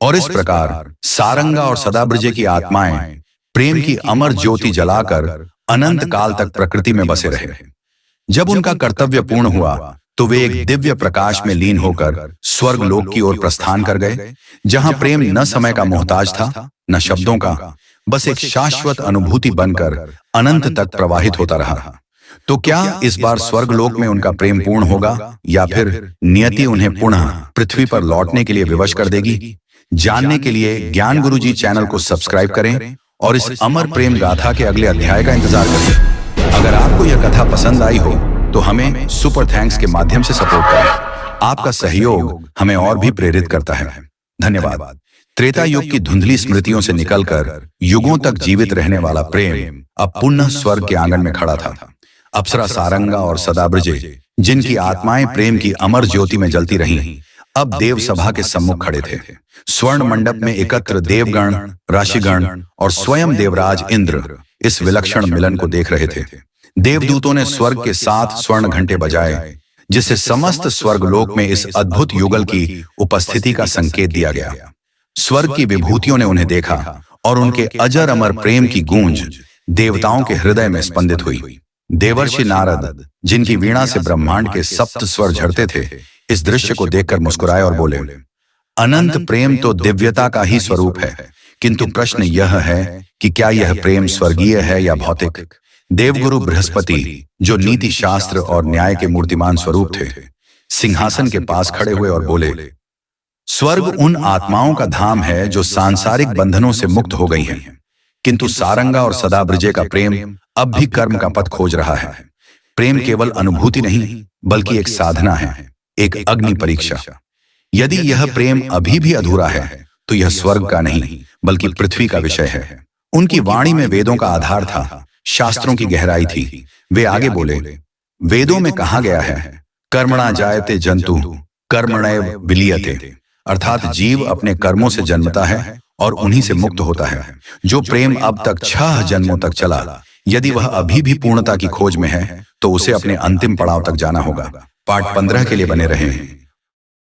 और इस प्रकार सारंगा और सदाब्रिजे की आत्माएं प्रेम की अमर ज्योति जलाकर अनंत काल तक प्रकृति में बसे रहे। जब उनका कर्तव्य पूर्ण हुआ तो वे एक दिव्य प्रकाश में लीन होकर स्वर्ग लोक की ओर प्रस्थान कर गए, जहां प्रेम न समय का मोहताज था न शब्दों का, बस एक शाश्वत अनुभूति बनकर अनंत तक प्रवाहित होता रहा। तो क्या इस बार स्वर्ग लोक में उनका प्रेम पूर्ण होगा या फिर नियति उन्हें पुनः पृथ्वी पर लौटने के लिए विवश कर देगी? जानने के लिए ज्ञान गुरुजी चैनल को सब्सक्राइब करें और इस अमर प्रेम गाथा के अगले अध्याय का इंतजार करें। अगर आपको यह कथा पसंद आई हो तो हमें सुपर थैंक्स के माध्यम से सपोर्ट करें। आपका सहयोग हमें और भी प्रेरित करता है। धन्यवाद। त्रेता युग की धुंधली स्मृतियों से निकलकर युगों तक जीवित रहने वाला प्रेम अब पुनः स्वर्ग के आंगन में खड़ा था। अप्सरा सारंगा और सदाब्रिजे, जिनकी आत्माएं प्रेम की अमर ज्योति में जलती रहीं, अब देव सभा के सम्मुख खड़े थे। स्वर्ण मंडप में एकत्र देवगण, राशिगण और स्वयं देवराज इंद्र इस विलक्षण मिलन को देख रहे थे। देवदूतों ने स्वर्ग के 7 स्वर्ण घंटे बजाए, जिससे समस्त स्वर्गलोक में इस अद्भुत युगल की उपस्थिति का संकेत दिया गया। स्वर्ग की विभूतियों ने उन्हें देखा और उनके अजर अमर प्रेम की गूंज देवताओं के हृदय में स्पंदित हुई। देवर्षि नारद, जिनकी वीणा से ब्रह्मांड के सप्त स्वर झरते थे, इस दृश्य को देखकर मुस्कुराए और बोले, अनंत प्रेम तो दिव्यता का ही स्वरूप है, किंतु प्रश्न यह है कि क्या यह प्रेम स्वर्गीय है या भौतिक? देवगुरु बृहस्पति, जो नीति शास्त्र और न्याय के मूर्तिमान स्वरूप थे, सिंहासन के पास खड़े हुए और बोले, स्वर्ग उन आत्माओं का धाम है जो सांसारिक बंधनों से मुक्त हो गई हैं, किंतु सारंगा और सदाब्रिजे का प्रेम अब भी कर्म का पथ खोज रहा है। प्रेम केवल अनुभूति नहीं बल्कि एक साधना है, एक अग्नि परीक्षा। यदि यह प्रेम अभी भी अधूरा है तो यह स्वर्ग का नहीं बल्कि पृथ्वी का विषय है। उनकी वाणी में वेदों का आधार था, शास्त्रों की गहराई थी। वे आगे बोले, वेदों में कहा गया है, कर्मणा जायते जंतु कर्मणैव विलीयते, अर्थात जीव अपने कर्मों से जन्मता है और उन्हीं से मुक्त होता है। जो प्रेम अब तक 6 जन्मों तक चला, यदि वह अभी भी पूर्णता की खोज में है तो उसे अपने अंतिम पड़ाव तक जाना होगा। पार्ट 15 के लिए बने रहें।